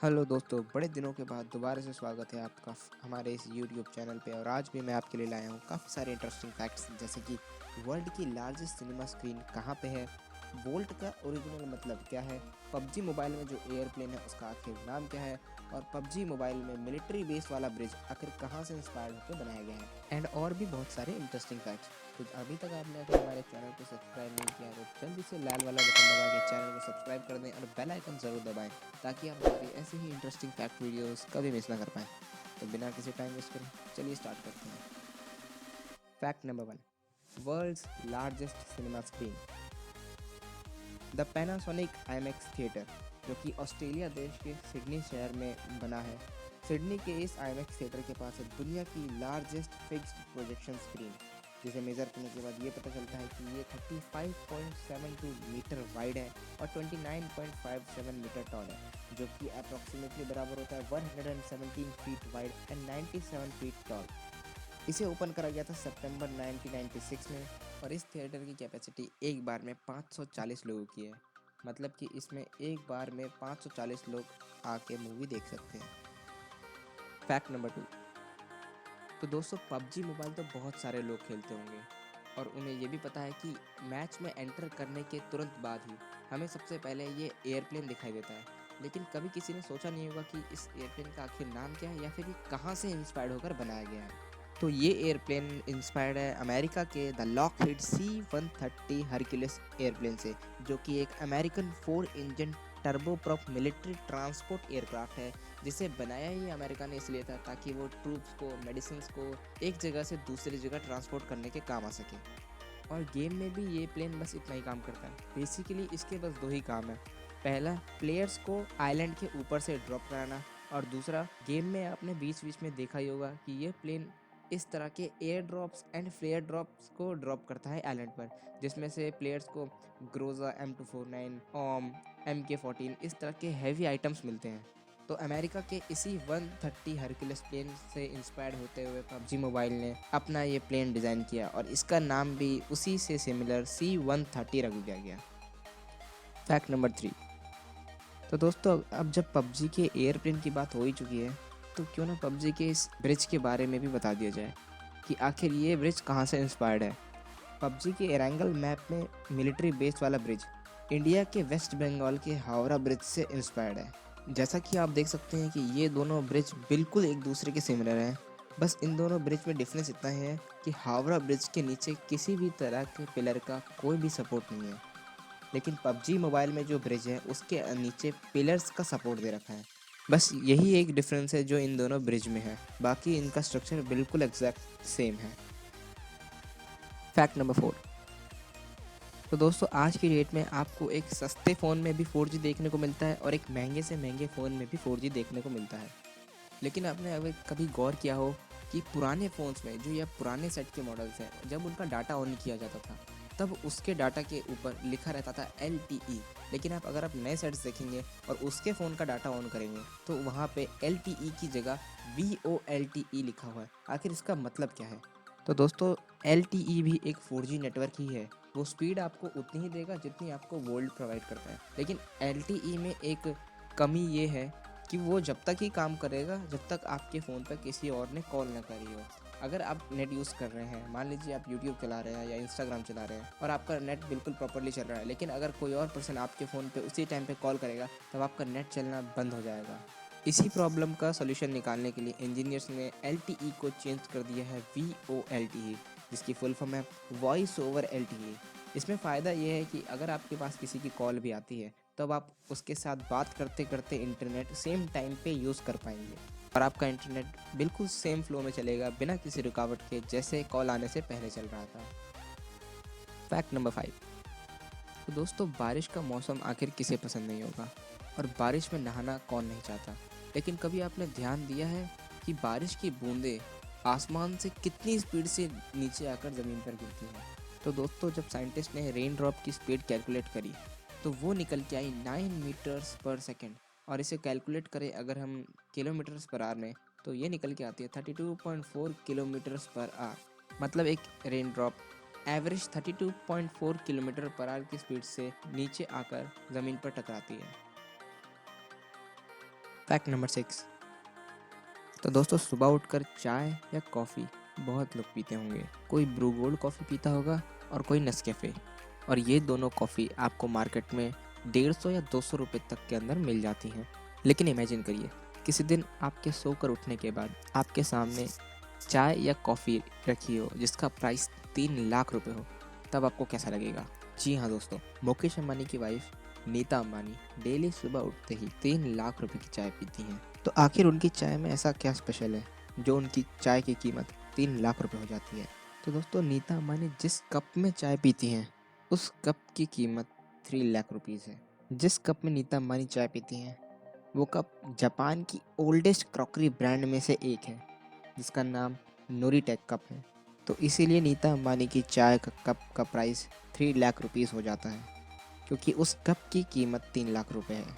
Hello दोस्तों, बड़े दिनों के बाद दोबारा से स्वागत है आपका हमारे इस यूट्यूब चैनल पे। और आज भी मैं आपके लिए लाया हूँ काफ़ी सारे इंटरेस्टिंग फैक्ट्स, जैसे कि वर्ल्ड की लार्जेस्ट सिनेमा स्क्रीन कहाँ पे है, वोल्ट का ओरिजिनल मतलब क्या है, पबजी मोबाइल में जो एयरप्लेन है उसका आखिर नाम क्या है, और पबजी मोबाइल में मिलिट्री बेस वाला ब्रिज आखिर कहाँ से इंस्पायर्ड होकर बनाया गया है, एंड और भी बहुत सारे इंटरेस्टिंग फैक्ट्स। तो अभी तक आपने अगर हमारे चैनल को सब्सक्राइब नहीं किया है तो जल्दी से लाल वाला बटन दबा के चैनल को सब्सक्राइब कर दें और बेल आइकन ज़रूर दबाएं, ताकि आप हमारी ऐसे ही इंटरेस्टिंग फैक्ट वीडियोस कभी मिस ना कर पाएँ। तो बिना किसी टाइम वेस्ट करें चलिए स्टार्ट करते हैं। Fact number 1, world's largest cinema screen, the Panasonic IMAX theatre, जो कि ऑस्ट्रेलिया देश के सिडनी शहर में बना है। सिडनी के इस आईमैक्स थिएटर के पास है दुनिया की लार्जेस्ट फिक्स्ड प्रोजेक्शन स्क्रीन, जिसे मेज़र करने के बाद ये पता चलता है कि ये 35.72 मीटर वाइड है और 29.57 मीटर टॉल है, जो कि अप्रॉक्सीमेटली बराबर होता है 117 feet wide and 97 feet tall. इसे ओपन करा गया था सितंबर 1996 में, और इस थिएटर की कैपेसिटी एक बार में 540 लोगों की है। मतलब कि इसमें एक बार में 540 लोग आके मूवी देख सकते हैं। फैक्ट नंबर 2, तो दोस्तों पबजी मोबाइल तो बहुत सारे लोग खेलते होंगे और उन्हें ये भी पता है कि मैच में एंटर करने के तुरंत बाद ही हमें सबसे पहले ये एयरप्लेन दिखाई देता है। लेकिन कभी किसी ने सोचा नहीं होगा कि इस एयरप्लेन का आखिर नाम क्या है या फिर ये कहाँ से इंस्पायर्ड होकर बनाया गया है। तो ये एयरप्लेन इंस्पायर्ड है अमेरिका के the Lockheed C-130 Hercules airplane से, जो कि एक American 4 engine turboprop military transport aircraft है, जिसे बनाया ही अमेरिका ने इसलिए था ताकि वो ट्रूप्स को, मेडिसिन्स को एक जगह से दूसरी जगह ट्रांसपोर्ट करने के काम आ सके। और गेम में भी ये प्लेन बस इतना ही काम करता है। बेसिकली इसके बस दो ही काम है। पहला, प्लेयर्स को आइलैंड के ऊपर से ड्रॉप कराना, और दूसरा, गेम में आपने बीच बीच में देखा ही होगा कि ये प्लेन इस तरह के air drops and flare drops को ड्रॉप करता है आइलैंड पर, जिसमें से प्लेयर्स को ग्रोजा M249, ओम, MK14 इस तरह के हैवी आइटम्स मिलते हैं। तो अमेरिका के इसी 130 हरक्यूलिस प्लेन से इंस्पायर्ड होते हुए पबजी मोबाइल ने अपना ये प्लेन डिज़ाइन किया और इसका नाम भी उसी से सिमिलर C-130 रख दिया गया। फैक्ट नंबर 3, तो दोस्तों अब जब पबजी के एयरप्लेन की बात हो ही चुकी है, तो क्यों ना पबजी के इस ब्रिज के बारे में भी बता दिया जाए कि आखिर ये ब्रिज कहाँ से इंस्पायर्ड है। पबजी के एरेंगल मैप में मिलिट्री बेस वाला ब्रिज इंडिया के वेस्ट बंगाल के हावड़ा ब्रिज से इंस्पायर्ड है। जैसा कि आप देख सकते हैं कि ये दोनों ब्रिज बिल्कुल एक दूसरे के सिमिलर हैं। बस इन दोनों ब्रिज में डिफरेंस इतना है कि हावड़ा ब्रिज के नीचे किसी भी तरह के पिलर का कोई भी सपोर्ट नहीं है, लेकिन पबजी मोबाइल में जो ब्रिज है उसके नीचे पिलर्स का सपोर्ट दे रखा है। बस यही एक डिफरेंस है जो इन दोनों ब्रिज में है, बाकी इनका स्ट्रक्चर बिल्कुल एग्जैक्ट सेम है। फैक्ट नंबर 4, तो दोस्तों आज की डेट में आपको एक सस्ते फ़ोन में भी 4G देखने को मिलता है और एक महंगे से महंगे फ़ोन में भी 4G देखने को मिलता है। लेकिन आपने अगर कभी गौर किया हो कि पुराने फ़ोन्स में जो या पुराने सेट के मॉडल्स हैं, जब उनका डाटा ऑन किया जाता था तब उसके डाटा के ऊपर लिखा रहता था LTE। लेकिन अगर आप नए सेट्स देखेंगे और उसके फ़ोन का डाटा ऑन करेंगे तो वहाँ पे LTE की जगह VOLTE लिखा हुआ है। आखिर इसका मतलब क्या है? तो दोस्तों LTE भी एक 4G नेटवर्क ही है। वो स्पीड आपको उतनी ही देगा जितनी आपको वोल्ट प्रोवाइड करता है। लेकिन LTE में एक कमी ये है कि वो जब तक ही काम करेगा जब तक आपके फ़ोन पर किसी और ने कॉल ना करी हो। अगर आप नेट यूज़ कर रहे हैं, मान लीजिए आप यूट्यूब चला रहे हैं या इंस्टाग्राम चला रहे हैं और आपका नेट बिल्कुल प्रॉपर्ली चल रहा है, लेकिन अगर कोई और पर्सन आपके फ़ोन पे उसी टाइम पे कॉल करेगा तब आपका नेट चलना बंद हो जाएगा। इसी प्रॉब्लम का सॉल्यूशन निकालने के लिए इंजीनियर्स ने LTE को चेंज कर दिया है VOLTE, जिसकी फुल फॉर्म है वॉइस ओवर LTE। इसमें फ़ायदा ये है कि अगर आपके पास किसी की कॉल भी आती है तब आप उसके साथ बात करते करते इंटरनेट सेम टाइम पे यूज़ कर पाएंगे और आपका इंटरनेट बिल्कुल सेम फ्लो में चलेगा बिना किसी रुकावट के, जैसे कॉल आने से पहले चल रहा था। फैक्ट नंबर 5, तो दोस्तों बारिश का मौसम आखिर किसे पसंद नहीं होगा और बारिश में नहाना कौन नहीं चाहता। लेकिन कभी आपने ध्यान दिया है कि बारिश की बूंदें आसमान से कितनी स्पीड से नीचे आकर ज़मीन पर गिरती हैं। तो दोस्तों जब साइंटिस्ट ने रेन ड्रॉप की स्पीड कैलकुलेट करी तो वो निकल के आई 9 मीटर्स पर सेकेंड, और इसे कैलकुलेट करें अगर हम किलोमीटर्स पर आवर में तो ये निकल के आती है 32.4 किलोमीटर्स पर आवर। मतलब एक rain drop average 32.4 kilometre per hour की स्पीड से नीचे आकर ज़मीन पर टकराती है। Fact number 6। तो दोस्तों, सुबह उठकर चाय या कॉफ़ी बहुत लोग पीते होंगे। कोई ब्रू गोल्ड कॉफ़ी पीता होगा और कोई नेस्कैफ़े। और ये दोनों कॉफ़ी आपको मार्केट में 150 या 200 रुपये तक के अंदर मिल जाती हैं। लेकिन इमेजिन करिए, किसी दिन आपके सोकर उठने के बाद आपके सामने चाय या कॉफ़ी रखी हो जिसका प्राइस 3 लाख रुपए हो, तब आपको कैसा लगेगा? जी हाँ दोस्तों, मुकेश अंबानी की वाइफ नीता अंबानी डेली सुबह उठते ही 3 लाख रुपए की चाय पीती हैं। तो आखिर उनकी चाय में ऐसा क्या स्पेशल है जो उनकी चाय की कीमत 3 लाख रुपए हो जाती है? तो दोस्तों, नीता अंबानी जिस कप में चाय पीती हैं उस कप की कीमत 3 लाख रुपीज़ है। जिस कप में नीता अंबानी चाय पीती हैं वो कप जापान की ओल्डेस्ट क्रॉकरी ब्रांड में से एक है जिसका नाम नोरीटेक कप है। तो इसीलिए नीता अंबानी की चाय का कप का प्राइस 3 लाख रुपीज़ हो जाता है, क्योंकि उस कप की कीमत 3 लाख रुपए है।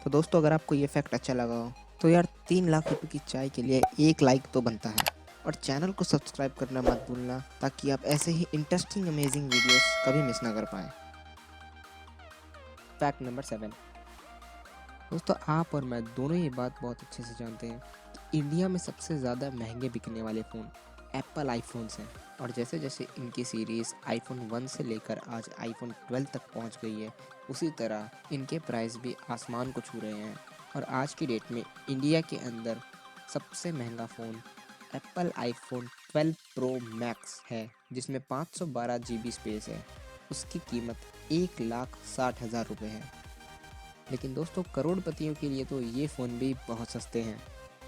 तो दोस्तों, अगर आपको ये फैक्ट अच्छा लगा हो तो यार 3 लाख रुपए की चाय के लिए एक लाइक तो बनता है। और चैनल को सब्सक्राइब करना मत भूलना, ताकि आप ऐसे ही इंटरेस्टिंग अमेजिंग वीडियोस कभी मिस ना कर पाएँ। Fact number 7। दोस्तों, आप और मैं दोनों ये बात बहुत अच्छे से जानते हैं कि इंडिया में सबसे ज़्यादा महंगे बिकने वाले फ़ोन एप्पल आईफोन्स हैं। और जैसे जैसे इनकी सीरीज़ आईफोन 1 से लेकर आज आईफोन 12 तक पहुंच गई है, उसी तरह इनके प्राइस भी आसमान को छू रहे हैं। और आज की डेट में इंडिया के अंदर सबसे महंगा phone Apple iPhone 12 pro max है, जिसमें 512 GB स्पेस है। उसकी कीमत 1,60,000 रुपये है। लेकिन दोस्तों, करोड़पतियों के लिए तो ये फ़ोन भी बहुत सस्ते हैं।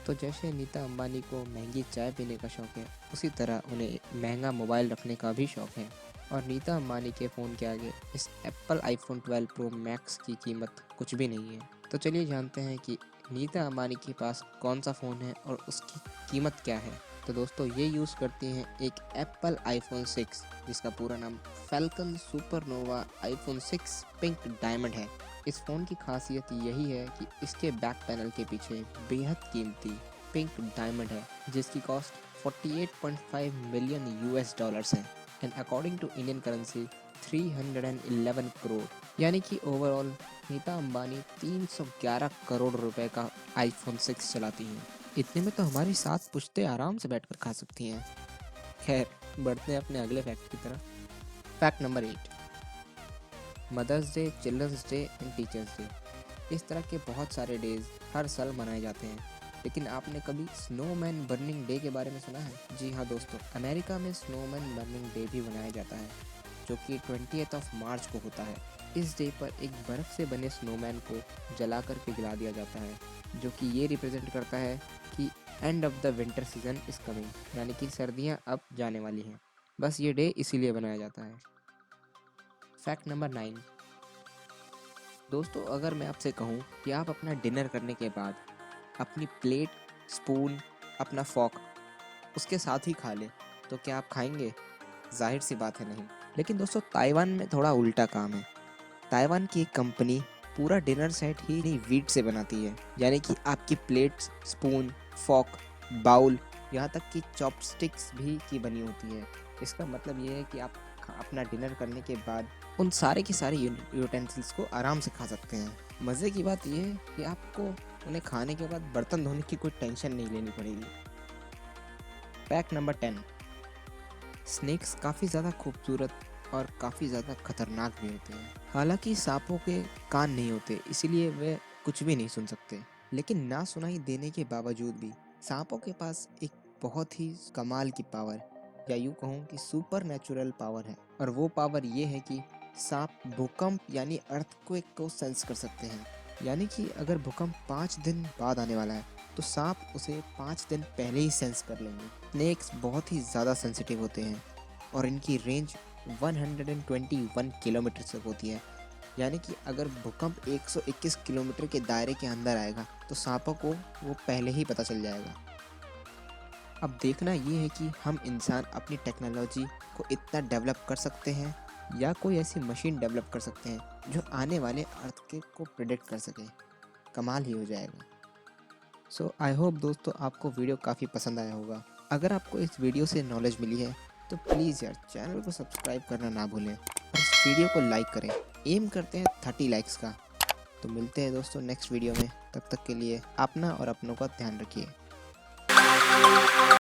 तो जैसे नीता अंबानी को महंगी चाय पीने का शौक़ है, उसी तरह उन्हें महंगा मोबाइल रखने का भी शौक़ है। और नीता अंबानी के फ़ोन के आगे इस एप्पल आईफोन 12 प्रो मैक्स की कीमत कुछ भी नहीं है। तो चलिए जानते हैं कि नीता अंबानी के पास कौन सा फ़ोन है और उसकी कीमत क्या है। तो दोस्तों, ये यूज़ करती हैं एक एप्पल आईफोन 6, जिसका पूरा नाम falcon supernova iPhone 6 pink diamond है। इस फ़ोन की खासियत यही है कि इसके बैक पैनल के पीछे बेहद कीमती पिंक डायमंड है, जिसकी कॉस्ट 48.5 मिलियन यूएस डॉलर्स है and according to Indian currency 311 crore. यानी कि ओवरऑल नीता अंबानी 311 करोड़ रुपए का आईफोन 6 चलाती हैं। इतने में तो हमारी 7 पुश्ते आराम से बैठकर खा सकती हैं। खैर, बढ़ते हैं अपने अगले फैक्ट की तरफ। Fact number 8। Mother's day, children's day and teachers' day, इस तरह के बहुत सारे डेज हर साल मनाए जाते हैं। लेकिन आपने कभी स्नोमैन बर्निंग डे के बारे में सुना है? जी हाँ दोस्तों, अमेरिका में स्नोमैन बर्निंग डे भी मनाया जाता है, जो कि 20 मार्च को होता है। इस डे पर एक बर्फ़ से बने स्नोमैन को जलाकर पिघला दिया जाता है, जो कि ये रिप्रेजेंट करता है कि end of the winter season is coming, यानी कि सर्दियाँ अब जाने वाली हैं। बस ये डे इसीलिए बनाया जाता है। Fact number 9। दोस्तों, अगर मैं आपसे कहूँ कि आप अपना डिनर करने के बाद अपनी प्लेट, स्पून, अपना फॉर्क उसके साथ ही खा लें, तो क्या आप खाएंगे? जाहिर सी बात है, नहीं। लेकिन दोस्तों, ताइवान में थोड़ा उल्टा काम है। ताइवान की एक कंपनी पूरा डिनर सेट ही नहीं वीट से बनाती है, यानी कि आपकी प्लेट्स, स्पून, फॉर्क, बाउल, यहाँ तक कि चॉपस्टिक्स भी की बनी होती है। इसका मतलब ये है कि आप अपना डिनर करने के बाद उन सारे के सारे यूटेंसिल्स को आराम से खा सकते हैं। मज़े की बात यह है कि आपको उन्हें खाने के बाद बर्तन धोने की कोई टेंशन नहीं लेनी पड़ेगी। Fact number 10। स्नेक्स काफ़ी ज़्यादा खूबसूरत और काफ़ी ज़्यादा खतरनाक भी होते हैं। हालांकि सांपों के कान नहीं होते, इसीलिए वे कुछ भी नहीं सुन सकते। लेकिन ना सुनाई देने के बावजूद भी सांपों के पास एक बहुत ही कमाल की पावर, या यूँ कहूँ कि सुपर नेचुरल पावर है। और वो पावर ये है कि सांप भूकंप यानी अर्थक्वेक को सेंस कर सकते हैं। यानी कि अगर भूकंप 5 दिन बाद आने वाला है तो सांप उसे 5 दिन पहले ही सेंस कर लेंगे। स्नेक्स बहुत ही ज़्यादा सेंसिटिव होते हैं और इनकी रेंज 121 किलोमीटर तक होती है। यानी कि अगर भूकंप 121 किलोमीटर के दायरे के अंदर आएगा तो सांपों को वो पहले ही पता चल जाएगा। अब देखना ये है कि हम इंसान अपनी टेक्नोलॉजी को इतना डेवलप कर सकते हैं या कोई ऐसी मशीन डेवलप कर सकते हैं जो आने वाले अर्थक्वेक को प्रेडिक्ट कर सके। कमाल ही हो जाएगा। सो आई होप दोस्तों, आपको वीडियो काफ़ी पसंद आया होगा। अगर आपको इस वीडियो से नॉलेज मिली है तो प्लीज़ यार चैनल को सब्सक्राइब करना ना भूलें और इस वीडियो को लाइक करें। एम करते हैं 30 लाइक्स का। तो मिलते हैं दोस्तों नेक्स्ट वीडियो में, तब तक के लिए अपना और अपनों का ध्यान रखिए।